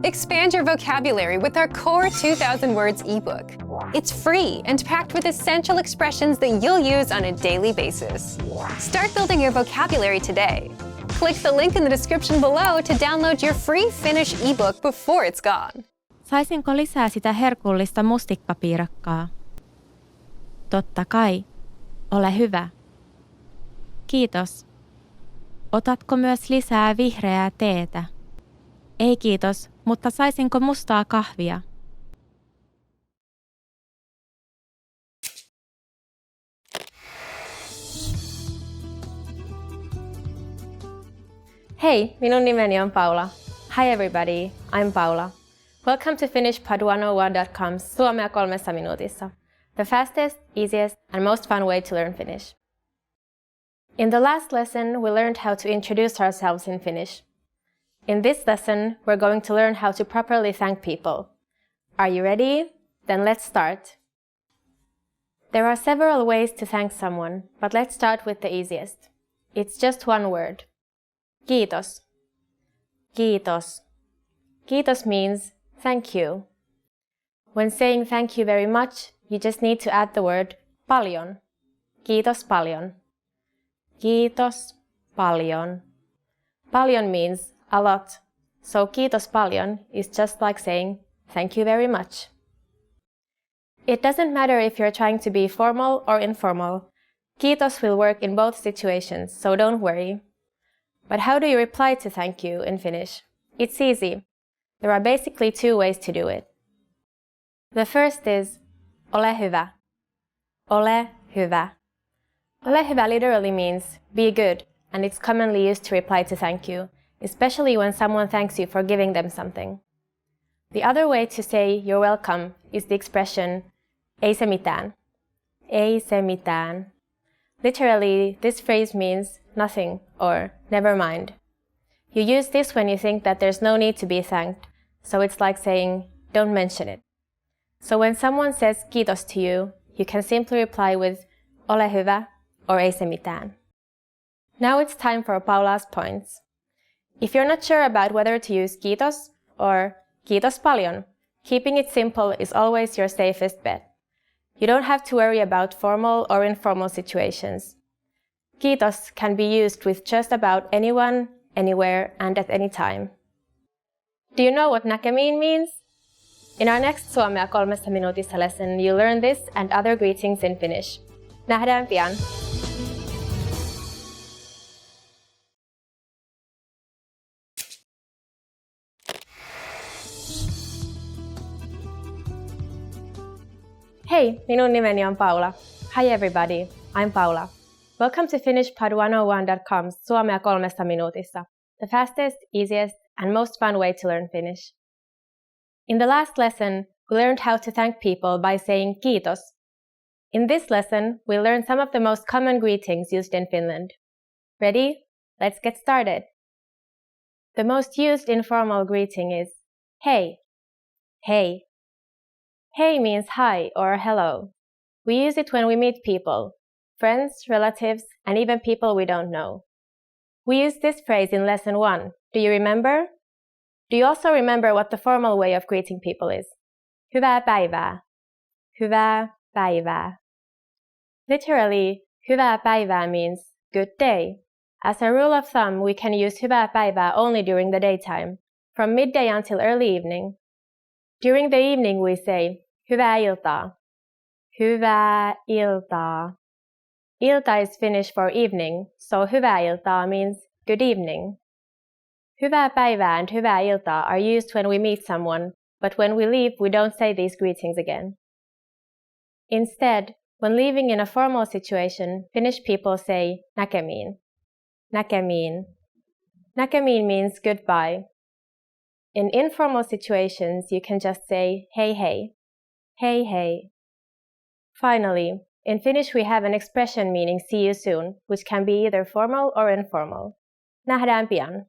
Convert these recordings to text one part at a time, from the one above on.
Expand your vocabulary with our Core 2000 Words ebook. It's free and packed with essential expressions that you'll use on a daily basis. Start building your vocabulary today. Click the link in the description below to download your free Finnish ebook before it's gone. Saisinko lisää sitä herkullista mustikkapiirakkaa? Totta kai. Ole hyvä. Kiitos. Otatko myös lisää vihreää teetä? Ei kiitos, mutta saisinko mustaa kahvia? Hei, minun nimeni on Paula. Hi everybody, I'm Paula. Welcome to FinishPod101.com's Suomea 3 minuutissa, the fastest, easiest, and most fun way to learn Finnish. In the last lesson, we learned how to introduce ourselves in Finnish. In this lesson, we're going to learn how to properly thank people. Are you ready? Then let's start. There are several ways to thank someone, but let's start with the easiest. It's just one word. Kiitos. Kiitos. Kiitos means thank you. When saying thank you very much, you just need to add the word paljon. Kiitos paljon. Kiitos paljon. Paljon means a lot, so kiitos paljon is just like saying thank you very much. It doesn't matter if you're trying to be formal or informal. Kiitos will work in both situations, so don't worry. But how do you reply to thank you in Finnish? It's easy. There are basically two ways to do it. The first is ole hyvä. Ole hyvä. Ole hyvä literally means be good, and it's commonly used to reply to thank you, especially when someone thanks you for giving them something. The other way to say you're welcome is the expression ei se mitään. Ei se mitään. Literally, this phrase means nothing or never mind. You use this when you think that there's no need to be thanked, so it's like saying don't mention it. So when someone says kiitos to you, you can simply reply with ole hyvä or ei se mitään. Now it's time for Paula's points. If you're not sure about whether to use kiitos or kiitos paljon, keeping it simple is always your safest bet. You don't have to worry about formal or informal situations. Kiitos can be used with just about anyone, anywhere, and at any time. Do you know what näkemiin means? In our next Suomea 3 minuutissa lesson, you'll learn this and other greetings in Finnish. Nähdään pian! Hei, minun nimeni on Paula. Hi everybody, I'm Paula. Welcome to FinishPod101.com's Suomea 3 minuutissa, the fastest, easiest, and most fun way to learn Finnish. In the last lesson, we learned how to thank people by saying kiitos. In this lesson, we'll learn some of the most common greetings used in Finland. Ready? Let's get started. The most used informal greeting is hei. Hei. Hei means hi or hello. We use it when we meet people, friends, relatives, and even people we don't know. We used this phrase in lesson 1. Do you remember? Do you also remember what the formal way of greeting people is? Hyvää päivää. Hyvää päivää. Literally, hyvää päivää means good day. As a rule of thumb, we can use hyvää päivää only during the daytime, from midday until early evening. During the evening we say hyvää iltaa. Hyvää iltaa. Ilta is Finnish for evening, so hyvää iltaa means good evening. Hyvää päivää and hyvää iltaa are used when we meet someone, but when we leave we don't say these greetings again. Instead, when leaving in a formal situation, Finnish people say näkemiin. Näkemiin. Näkemiin means goodbye. In informal situations, you can just say hei hei. Hei hei. Finally, in Finnish we have an expression meaning see you soon, which can be either formal or informal. Nähdään pian.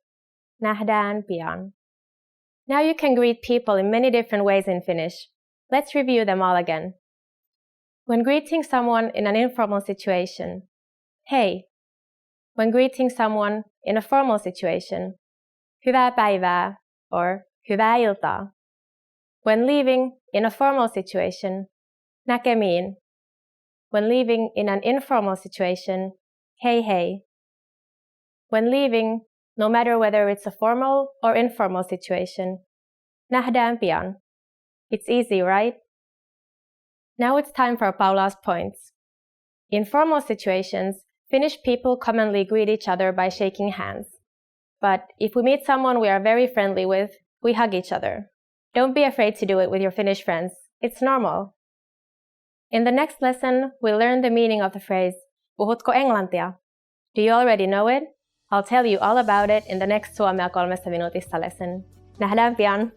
Nähdään pian. Now you can greet people in many different ways in Finnish. Let's review them all again. When greeting someone in an informal situation, hei. When greeting someone in a formal situation, hyvää päivää or Hyvää iltaa. When leaving in a formal situation, näkemiin. When leaving in an informal situation, hei hei. When leaving, no matter whether it's a formal or informal situation, nähdään pian. It's easy, right? Now it's time for Paula's points. In formal situations, Finnish people commonly greet each other by shaking hands. But if we meet someone we are very friendly with, we hug each other. Don't be afraid to do it with your Finnish friends. It's normal. In the next lesson, we'll learn the meaning of the phrase, puhutko englantia? Do you already know it? I'll tell you all about it in the next Suomea 3 minuutissa lesson. Nähdään pian!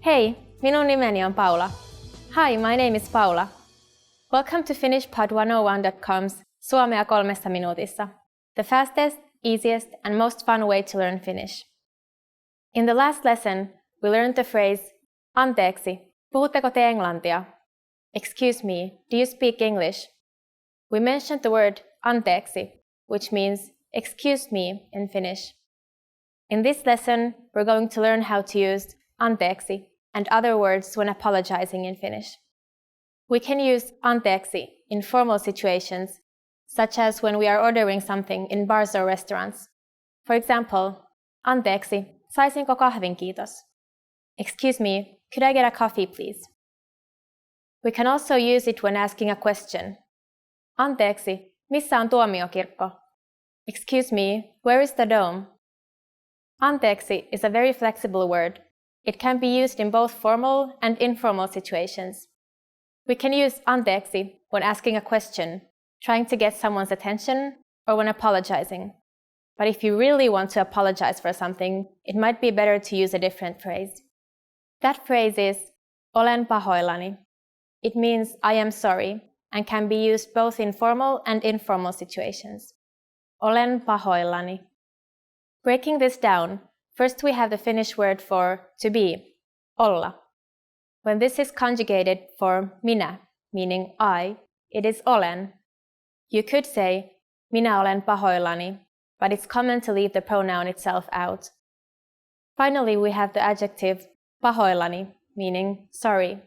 Hei, minun nimeni on Paula. Hi, my name is Paula. Welcome to FinishPod101.com's Suomea 3 minuutissa, the fastest, easiest, and most fun way to learn Finnish. In the last lesson, we learned the phrase, anteeksi, puhutteko te englantia? Excuse me, do you speak English? We mentioned the word anteeksi, which means excuse me in Finnish. In this lesson, we're going to learn how to use anteeksi and other words when apologizing in Finnish. We can use anteeksi in formal situations, such as when we are ordering something in bars or restaurants. For example, anteeksi, saisinko kahvin kiitos? Excuse me, could I get a coffee please? We can also use it when asking a question. Anteeksi, missä on tuomiokirkko? Excuse me, where is the dome? Anteeksi is a very flexible word. It can be used in both formal and informal situations. We can use anteeksi when asking a question, trying to get someone's attention, or when apologizing. But if you really want to apologize for something, it might be better to use a different phrase. That phrase is olen pahoillani. It means I am sorry and can be used both in formal and informal situations. Olen pahoillani. Breaking this down, first we have the Finnish word for to be, olla. When this is conjugated for minä, meaning I, it is olen. You could say minä olen pahoillani, but it's common to leave the pronoun itself out. Finally, we have the adjective pahoillani, meaning sorry.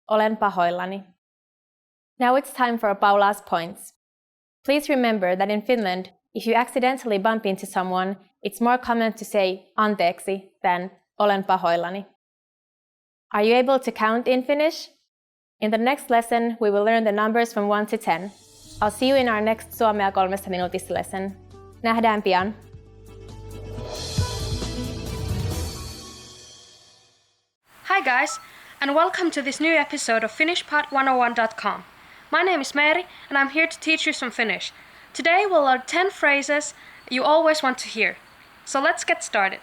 Olen pahoillani. Now it's time for Paula's points. Please remember that in Finland, if you accidentally bump into someone, it's more common to say anteeksi than olen pahoillani. Are you able to count in Finnish? In the next lesson, we will learn the numbers from 1 to 10. I'll see you in our next Suomea 3 minuutissa lesson. Nähdään pian! Hi guys, and welcome to this new episode of FinishPod101.com. My name is Mary, and I'm here to teach you some Finnish. Today we'll learn 10 phrases you always want to hear. So let's get started.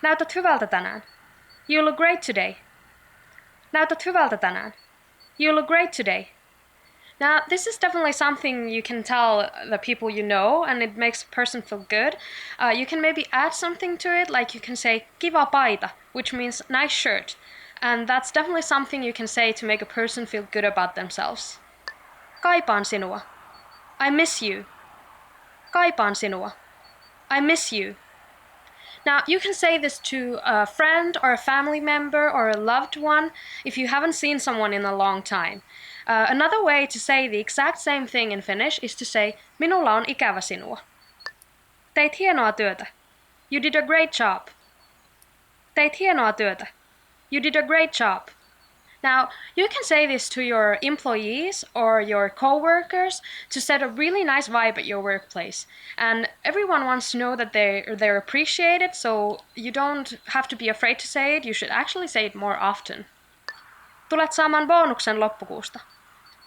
Näytät hyvältä tänään. You look great today. Näytät hyvältä tänään. You look great today. Now, this is definitely something you can tell the people you know, and it makes a person feel good. You can maybe add something to it, like you can say kiva paita, which means nice shirt. And that's definitely something you can say to make a person feel good about themselves. Kaipaan sinua. I miss you. Kaipaan sinua. I miss you. Now, you can say this to a friend or a family member or a loved one if you haven't seen someone in a long time. Another way to say the exact same thing in Finnish is to say minulla on ikävä sinua. Teit hienoa työtä. You did a great job. Teit hienoa työtä. You did a great job. Now, you can say this to your employees or your co-workers to set a really nice vibe at your workplace. And everyone wants to know that they're appreciated, so you don't have to be afraid to say it. You should actually say it more often. Tulet saamaan bonuksen loppukuusta.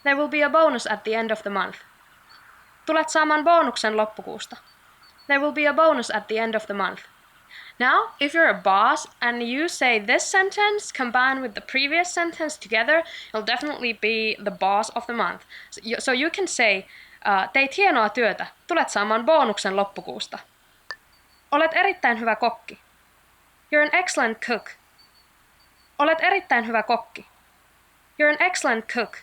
There will be a bonus at the end of the month. Tulet saamaan bonuksen loppukuusta. There will be a bonus at the end of the month. Now, if you're a boss and you say this sentence combined with the previous sentence together, you'll definitely be the boss of the month. So you can say, teit hienoa työtä, tulet saamaan bonuksen loppukuusta. Olet erittäin hyvä kokki. You're an excellent cook. Olet erittäin hyvä kokki. You're an excellent cook.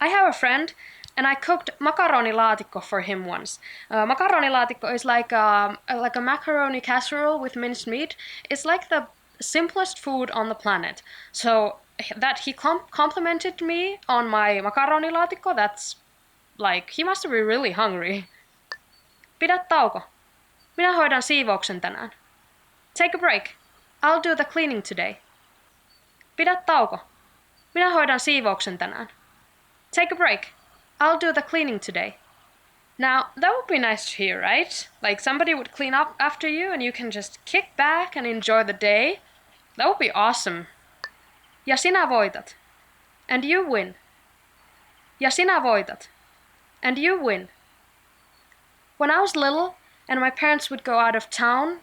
I have a friend, and I cooked makaronilaatikko for him once. Makaronilaatikko is like a macaroni casserole with minced meat. It's like the simplest food on the planet. So that he complimented me on my makaronilaatikko, that's like, he must be really hungry. Pidä tauko. Minä hoidan siivouksen tänään. Take a break. I'll do the cleaning today. Pidä tauko. Minä hoidan siivouksen tänään. Take a break. I'll do the cleaning today. Now, that would be nice to hear, right? Like somebody would clean up after you and you can just kick back and enjoy the day. That would be awesome. Ja sinä voitat. And you win. Ja sinä voitat. And you win. When I was little and my parents would go out of town,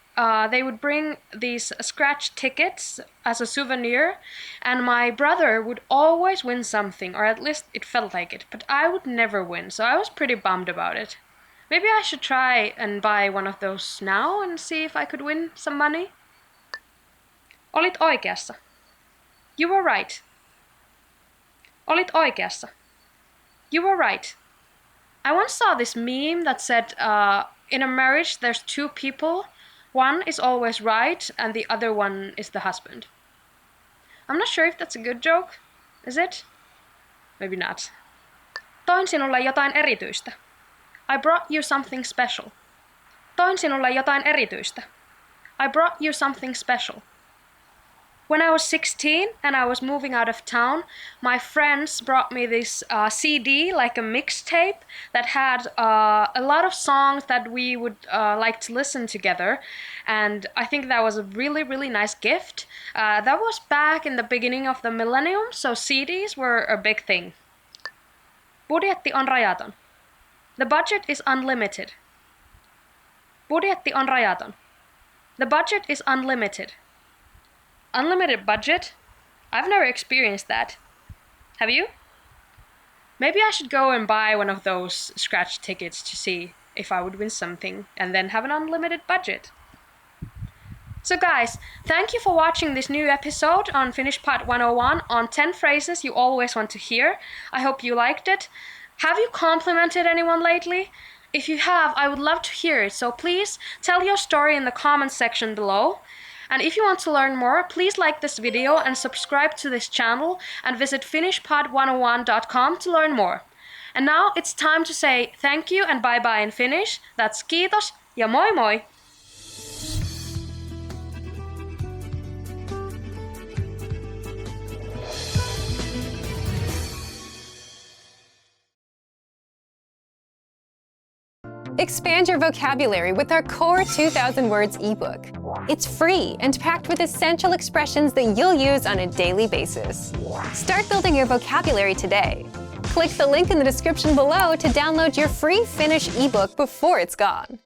they would bring these scratch tickets as a souvenir, and my brother would always win something, or at least it felt like it, but I would never win, so I was pretty bummed about it. Maybe I should try and buy one of those now and see if I could win some money. Olit oikeassa. You were right. Olit oikeassa. You were right. I once saw this meme that said, in a marriage there's two people. One is always right, and the other one is the husband. I'm not sure if that's a good joke. Is it? Maybe not. Toin sinulle jotain erityistä. I brought you something special. Toin sinulle jotain erityistä. I brought you something special. When I was 16 and I was moving out of town, my friends brought me this CD, like a mixtape, that had a lot of songs that we would like to listen together. And I think that was a really, really nice gift. That was back in the beginning of the millennium, so CDs were a big thing. Budjetti on rajaton. The budget is unlimited. Budjetti on rajaton. The budget is unlimited. Unlimited budget? I've never experienced that. Have you? Maybe I should go and buy one of those scratch tickets to see if I would win something and then have an unlimited budget. So guys, thank you for watching this new episode on Finnish Part 101 on 10 phrases you always want to hear. I hope you liked it. Have you complimented anyone lately? If you have, I would love to hear it, so please tell your story in the comments section below. And if you want to learn more, please like this video and subscribe to this channel and visit finishpod101.com to learn more. And now it's time to say thank you and bye bye in Finnish. That's kiitos ja moi moi! Expand your vocabulary with our Core 2000 Words ebook. It's free and packed with essential expressions that you'll use on a daily basis. Start building your vocabulary today. Click the link in the description below to download your free Finnish ebook before it's gone.